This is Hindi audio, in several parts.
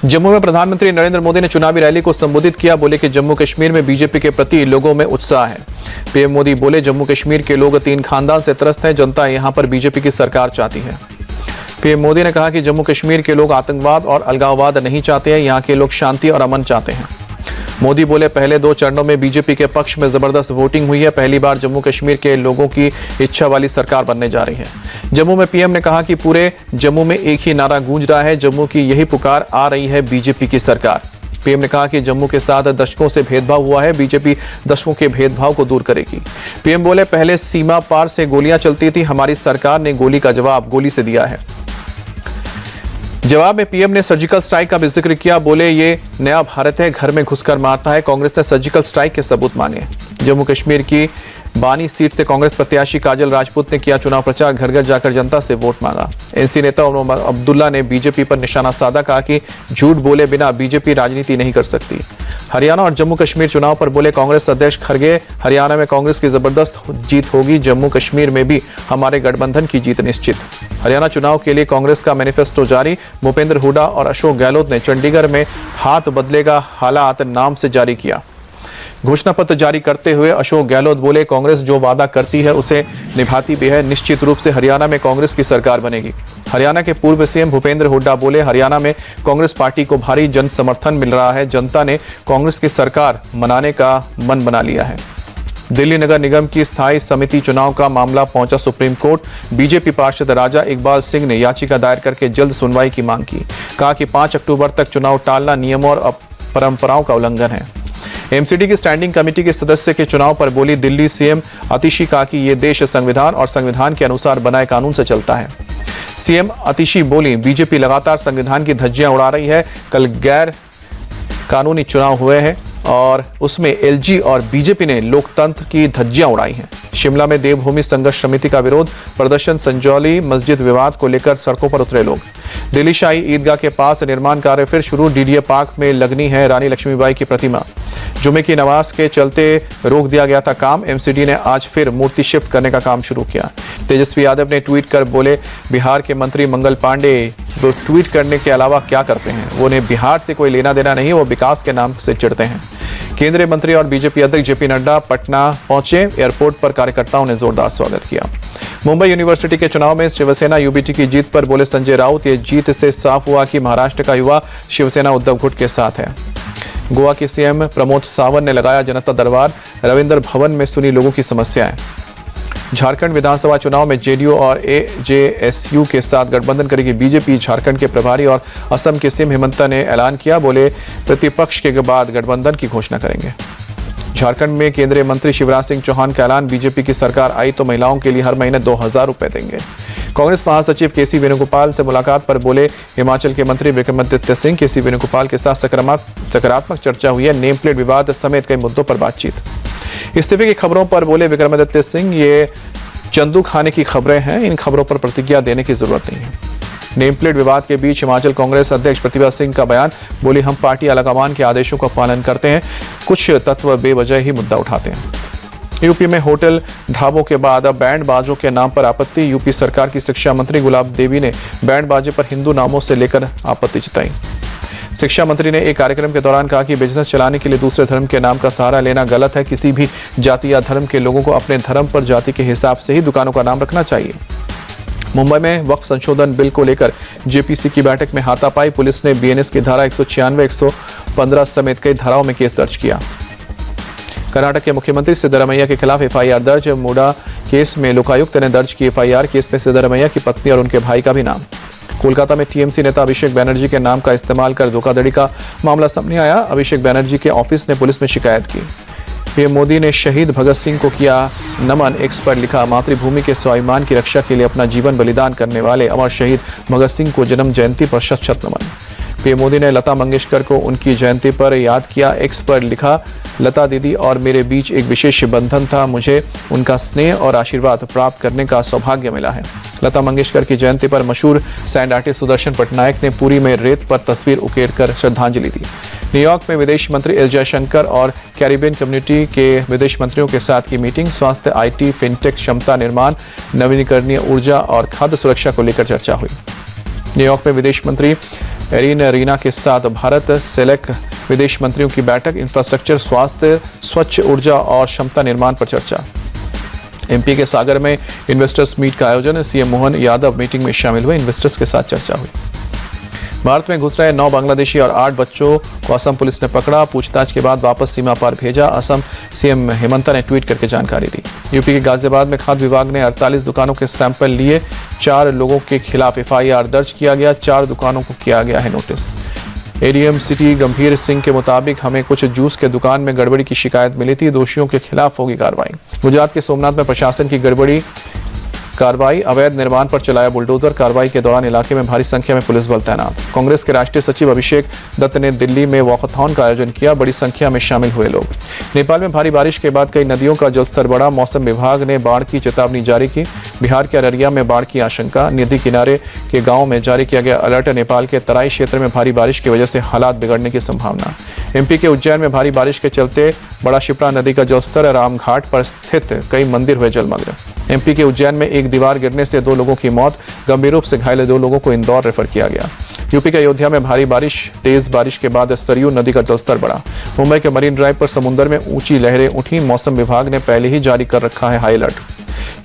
जम्मू में प्रधानमंत्री नरेंद्र मोदी ने चुनावी रैली को संबोधित किया। बोले कि जम्मू कश्मीर में बीजेपी के प्रति लोगों में उत्साह है। पीएम मोदी बोले, जम्मू कश्मीर के लोग 3 खानदान से त्रस्त हैं। जनता यहां पर बीजेपी की सरकार चाहती है। पीएम मोदी ने कहा कि जम्मू कश्मीर के लोग आतंकवाद और अलगाववाद नहीं चाहते हैं। यहाँ के लोग शांति और अमन चाहते हैं। मोदी बोले, पहले 2 चरणों में बीजेपी के पक्ष में जबरदस्त वोटिंग हुई है। पहली बार जम्मू कश्मीर के लोगों की इच्छा वाली सरकार बनने जा रही है। जम्मू में पीएम ने कहा कि पूरे जम्मू में एक ही नारा गूंज रहा है, जम्मू की यही पुकार आ रही है, बीजेपी की सरकार। पीएम ने कहा कि जम्मू के साथ दशकों से भेदभाव हुआ है, बीजेपी दशकों के भेदभाव को दूर करेगी। पीएम बोले, पहले सीमा पार से गोलियां चलती थी, हमारी सरकार ने गोली का जवाब गोली से दिया है। जवाब में पीएम ने सर्जिकल स्ट्राइक का भी जिक्र किया। बोले, ये नया भारत है, घर में घुसकर मारता है। कांग्रेस ने सर्जिकल स्ट्राइक के सबूत मांगे। जम्मू कश्मीर की बानी सीट से कांग्रेस प्रत्याशी काजल राजपूत ने किया चुनाव प्रचार। घर घर जाकर जनता से वोट मांगा। एनसी नेता उमर अब्दुल्ला ने बीजेपी पर निशाना साधा, कहा कि झूठ बोले बिना बीजेपी राजनीति नहीं कर सकती। हरियाणा और जम्मू कश्मीर चुनाव पर बोले कांग्रेस अध्यक्ष खड़गे, हरियाणा में कांग्रेस की जबरदस्त जीत होगी, जम्मू कश्मीर में भी हमारे गठबंधन की जीत निश्चित। हरियाणा चुनाव के लिए कांग्रेस का मैनिफेस्टो जारी। भूपेंद्र हुड्डा और अशोक गहलोत ने चंडीगढ़ में हाथ बदलेगा हालात नाम से जारी किया। घोषणा पत्र जारी करते हुए अशोक गहलोत बोले, कांग्रेस जो वादा करती है उसे निभाती भी है। निश्चित रूप से हरियाणा में कांग्रेस की सरकार बनेगी। हरियाणा के पूर्व सीएम भूपेंद्र हुड्डा बोले, हरियाणा में कांग्रेस पार्टी को भारी जन समर्थन मिल रहा है। जनता ने कांग्रेस की सरकार मनाने का मन बना लिया है। दिल्ली नगर निगम की स्थायी समिति चुनाव का मामला पहुंचा सुप्रीम कोर्ट। बीजेपी पार्षद राजा इकबाल सिंह ने याचिका दायर करके जल्द सुनवाई की मांग की। कहा कि 5 अक्टूबर तक चुनाव टालना नियमों और परंपराओं का उल्लंघन है। एमसीडी की स्टैंडिंग कमेटी के सदस्य के चुनाव पर बोली दिल्ली सीएम आतिशी, कहा कि ये देश संविधान और संविधान के अनुसार बनाए कानून से चलता है। सीएम आतिशी बोली, बीजेपी लगातार संविधान की धज्जियां उड़ा रही है। कल गैर कानूनी चुनाव हुए हैं और उसमें एलजी और बीजेपी ने लोकतंत्र की धज्जियां उड़ाई हैं। शिमला में देवभूमि संघर्ष समिति का विरोध प्रदर्शन। संजौली मस्जिद विवाद को लेकर सड़कों पर उतरे लोग। दिल्ली शाही ईदगाह के पास निर्माण कार्य फिर शुरू। डीडीए पार्क में लगनी है रानी लक्ष्मीबाई की प्रतिमा। जुमे की नमाज के चलते रोक दिया गया था काम। एमसीडी ने आज फिर मूर्ति शिफ्ट करने का काम शुरू किया। तेजस्वी यादव ने ट्वीट कर बोले, बिहार के मंत्री मंगल पांडे वो ट्वीट करने के अलावा क्या करते हैं, वो उन्हें बिहार से कोई लेना देना नहीं, वो विकास के नाम से चिढ़ते हैं। केंद्रीय मंत्री और बीजेपी अध्यक्ष जेपी नड्डा पटना पहुंचे। एयरपोर्ट पर कार्यकर्ताओं ने जोरदार स्वागत किया। मुंबई यूनिवर्सिटी के चुनाव में शिवसेना यूबीटी की जीत पर बोले संजय राउत, ये जीत से साफ हुआ कि महाराष्ट्र का युवा शिवसेना उद्धव गुट के साथ है। गोवा के सीएम प्रमोद सावंत ने लगाया जनता दरबार। रविंद्र भवन में सुनी लोगों की समस्याएं। झारखंड विधानसभा चुनाव में जेडीयू और एजेएसयू के साथ गठबंधन करेगी बीजेपी। झारखंड के प्रभारी और असम के सीएम हेमंत ने ऐलान किया, बोले प्रतिपक्ष के बाद गठबंधन की घोषणा करेंगे। झारखंड में केंद्रीय मंत्री शिवराज सिंह चौहान का ऐलान, बीजेपी की सरकार आई तो महिलाओं के लिए हर महीने 2000 रुपए देंगे। कांग्रेस महासचिव केसी वेणुगोपाल से मुलाकात पर बोले हिमाचल के मंत्री विक्रमादित्य सिंह। केसी वेणुगोपाल के साथ सकारात्मक चर्चा हुई है। नेम प्लेट विवाद समेत कई मुद्दों पर बातचीत। इस्तीफे की खबरों पर बोले विक्रमादित्य सिंह, ये चंदू खाने की खबरें हैं, इन खबरों पर प्रतिक्रिया देने की जरूरत नहीं है। नेम प्लेट विवाद के बीच हिमाचल कांग्रेस अध्यक्ष प्रतिभा सिंह का बयान, बोली हम पार्टी आलाकमान के आदेशों का पालन करते हैं, कुछ तत्व बेवजह ही मुद्दा उठाते हैं। यूपी में होटल ढाबों के बाद अब बैंड बाजों के नाम पर आपत्ति। यूपी सरकार की शिक्षा मंत्री गुलाब देवी ने बैंड बाजे पर हिंदू नामों से लेकर आपत्ति जताई। शिक्षा मंत्री ने एक कार्यक्रम के दौरान कहा कि बिजनेस चलाने के लिए दूसरे धर्म के नाम का सहारा लेना गलत है। किसी भी जाति या धर्म के लोगों को अपने धर्म पर जाति के हिसाब से ही दुकानों का नाम रखना चाहिए। मुंबई में वक्फ संशोधन बिल को लेकर जेपीसी की बैठक में हाथापाई। पुलिस ने बीएनएस की धारा 196, 115 समेत कई धाराओं में केस दर्ज किया। कर्नाटक के मुख्यमंत्री सिद्धरामैया के खिलाफ एफआईआर दर्ज। मूडा केस में लोकायुक्त ने दर्ज की एफआईआर। केस में सिद्धरामैया की पत्नी और उनके भाई का भी नाम। कोलकाता में टीएमसी नेता अभिषेक बैनर्जी के नाम का इस्तेमाल कर धोखाधड़ी का मामला सामने आया। अभिषेक बैनर्जी के ऑफिस ने पुलिस में शिकायत की। पीएम मोदी ने शहीद भगत सिंह को किया नमन। एक्स पर लिखा, मातृभूमि के स्वाभिमान की रक्षा के लिए अपना जीवन बलिदान करने वाले अमर शहीद भगत सिंह को जन्म जयंती पर शत शत नमन। पीएम मोदी ने लता मंगेशकर को उनकी जयंती पर याद किया। एक्स पर लिखा, लता दीदी और मेरे बीच एक विशेष बंधन था, मुझे उनका स्नेह और आशीर्वाद प्राप्त करने का सौभाग्य मिला है। लता मंगेशकर की जयंती पर मशहूर सैंड आर्टिस्ट सुदर्शन पटनायक ने पुरी में रेत पर तस्वीर उकेरकर श्रद्धांजलि दी। न्यूयॉर्क में विदेश मंत्री एस जयशंकर और कैरिबियन कम्युनिटी के विदेश मंत्रियों के साथ की मीटिंग। स्वास्थ्य, आईटी, फिनटेक, क्षमता निर्माण, नवीनीकरणीय ऊर्जा और खाद्य सुरक्षा को लेकर चर्चा हुई। न्यूयॉर्क में विदेश मंत्री एरिन रीना के साथ भारत सेलेक विदेश मंत्रियों की बैठक, इंफ्रास्ट्रक्चर, स्वास्थ्य, स्वच्छ ऊर्जा और क्षमता निर्माण पर चर्चा। एमपी के सागर में इन्वेस्टर्स मीट का आयोजन, सीएम मोहन यादव मीटिंग में शामिल हुए, इन्वेस्टर्स के साथ चर्चा हुई। भारत में घुस रहे 9 बांग्लादेशी और 8 बच्चों को असम पुलिस ने पकड़ा, पूछताछ के बाद वापस सीमा पार भेजा, असम सीएम हेमंता ने ट्वीट करके जानकारी दी। यूपी के गाजियाबाद में खाद्य विभाग ने 48 दुकानों के सैंपल लिए, 4 लोगों के खिलाफ एफआईआर दर्ज किया गया, 4 दुकानों को किया गया है नोटिस। एडीएम सिटी गंभीर सिंह के मुताबिक हमें कुछ जूस के दुकान में गड़बड़ी की शिकायत मिली थी, दोषियों के खिलाफ होगी कार्रवाई। गुजरात के सोमनाथ में प्रशासन की गड़बड़ी कार्रवाई, अवैध निर्माण पर चलाया बुलडोजर, कार्रवाई के दौरान इलाके में भारी संख्या में पुलिस बल तैनात। कांग्रेस के राष्ट्रीय सचिव अभिषेक दत्त ने दिल्ली में वॉकथॉन का आयोजन किया, बड़ी संख्या में शामिल हुए लोग। नेपाल में भारी बारिश के बाद कई नदियों का जलस्तर बढ़ा, मौसम विभाग ने बाढ़ की चेतावनी जारी की। बिहार के अररिया में बाढ़ की आशंका, नदी किनारे के गाँव में जारी किया गया अलर्ट। नेपाल के तराई क्षेत्र में भारी बारिश की वजह से हालात बिगड़ने की संभावना। एमपी के उज्जैन में भारी बारिश के चलते बड़ा शिप्रा नदी का जलस्तर, रामघाट पर स्थित कई मंदिर हुए जलमग्न। एमपी के उज्जैन में एक दीवार गिरने से 2 लोगों की मौत, गंभीर रूप से घायल 2 लोगों को इंदौर रेफर किया गया। यूपी के अयोध्या में भारी बारिश, तेज बारिश के बाद सरयू नदी का जलस्तर बढ़ा। मुंबई के मरीन ड्राइव पर समुद्र में ऊंची लहरें उठी, मौसम विभाग ने पहले ही जारी कर रखा है हाई अलर्ट।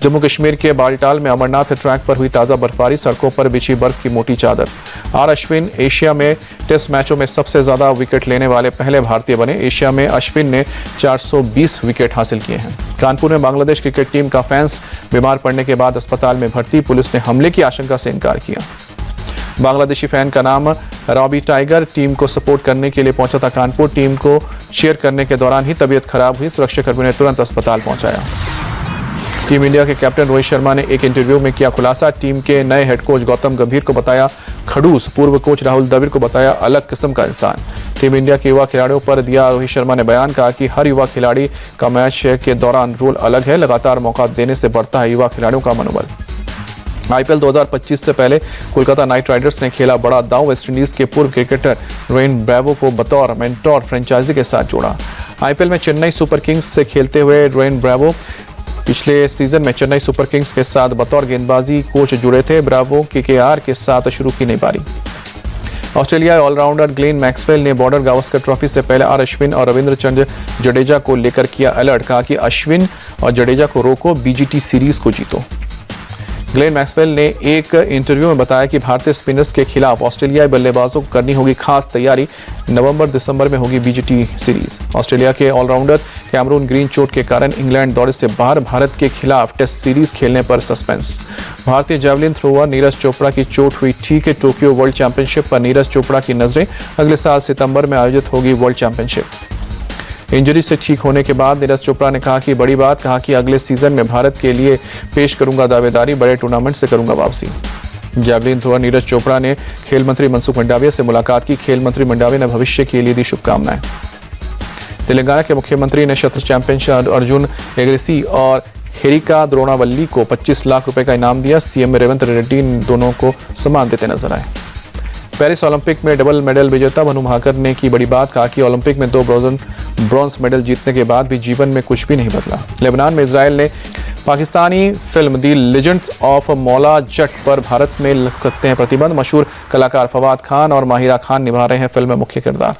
जम्मू कश्मीर के बालटाल में अमरनाथ ट्रैक पर हुई ताजा बर्फबारी, सड़कों पर बिछी बर्फ की मोटी चादर। आर अश्विन एशिया में टेस्ट मैचों में सबसे ज्यादा विकेट लेने वाले पहले भारतीय बने। एशिया में अश्विन ने 420 विकेट हासिल किए हैं। कानपुर में बांग्लादेश क्रिकेट टीम का फैंस बीमार पड़ने के बाद अस्पताल में भर्ती, पुलिस ने हमले की आशंका से इनकार किया। बांग्लादेशी फैन का नाम रॉबी टाइगर टीम को सपोर्ट करने के लिए पहुंचा था कानपुर, टीम को चीयर करने के दौरान ही तबीयत खराब हुई, सुरक्षाकर्मियों ने तुरंत अस्पताल पहुंचाया। टीम इंडिया के कैप्टन रोहित शर्मा ने एक इंटरव्यू में किया खुलासा, टीम के नए हेड कोच गौतम गंभीर को बताया खड़ूस, पूर्व कोच राहुल द्रविड़ को बताया अलग किस्म का इंसान। टीम इंडिया के युवा खिलाड़ियों पर दिया रोहित शर्मा ने बयान, कहा कि हर युवा खिलाड़ी का मैच के दौरान रोल अलग है, लगातार मौका देने से बढ़ता है युवा खिलाड़ियों का मनोबल। आईपीएल 2025 से पहले कोलकाता नाइट राइडर्स ने खेला बड़ा दांव, वेस्टइंडीज के पूर्व क्रिकेटर ड्वेन ब्रेवो को बतौर मेंटोर फ्रेंचाइजी के साथ जोड़ा। आईपीएल में चेन्नई सुपर किंग्स से खेलते हुए ड्वेन ब्रेवो पिछले सीजन में चेन्नई सुपर किंग्स के साथ बतौर गेंदबाजी कोच जुड़े थे। ब्रावो केकेआर के साथ शुरू की नई पारी। ऑस्ट्रेलिया ऑलराउंडर ग्लेन मैक्सवेल ने बॉर्डर गावस्कर ट्रॉफी से पहले आर अश्विन और रविंद्र जडेजा को लेकर किया अलर्ट, कहा कि अश्विन और जडेजा को रोको, बीजीटी सीरीज को जीतो। ग्लेन मैक्सवेल ने एक इंटरव्यू में बताया कि भारतीय स्पिनर्स के खिलाफ ऑस्ट्रेलियाई बल्लेबाजों को करनी होगी खास तैयारी, नवंबर-दिसंबर में होगी बीजीटी सीरीज। ऑस्ट्रेलिया के ऑलराउंडर कैमरून ग्रीन चोट के कारण इंग्लैंड दौरे से बाहर, भारत के खिलाफ टेस्ट सीरीज खेलने पर सस्पेंस। भारतीय जैवलिन थ्रोअर नीरज चोपड़ा की चोट हुई ठीक है, टोक्यो वर्ल्ड चैंपियनशिप पर नीरज चोपड़ा की नजरें, अगले साल सितंबर में आयोजित होगी वर्ल्ड चैंपियनशिप। इंजरी से ठीक होने के बाद नीरज चोपड़ा ने कहा कि बड़ी बात, कहा कि अगले सीजन में भारत के लिए पेश करूंगा दावेदारी, बड़े टूर्नामेंट से करूंगा वापसी। जैवलिन थ्रोअर नीरज चोपड़ा ने खेल मंत्री मनसुख मंडाविया से मुलाकात की, खेल मंत्री मंडाविया ने भविष्य के लिए दी शुभकामनाएं। तेलंगाना के मुख्यमंत्री ने शतरंज चैंपियन अर्जुन एग्रेसी और हेरिका द्रोणावल्ली को 25 लाख रुपए का इनाम दिया। सीएम रेवंत रेड्डी दोनों को सम्मान देते नजर आए। पेरिस ओलंपिक में डबल मेडल विजेता मनु भाकर ने की बड़ी बात, कहा कि ओलंपिक में 2 ब्रॉन्ज मेडल जीतने के बाद भी जीवन में कुछ भी नहीं बदला। लेबनान में इजराइल ने Pakistani film the legends of Maula Jatt पर भारत में लगते हैं प्रतिबंध। मशहूर कलाकार फवाद खान और माहिरा खान निभा रहे हैं फिल्म में मुख्य किरदार।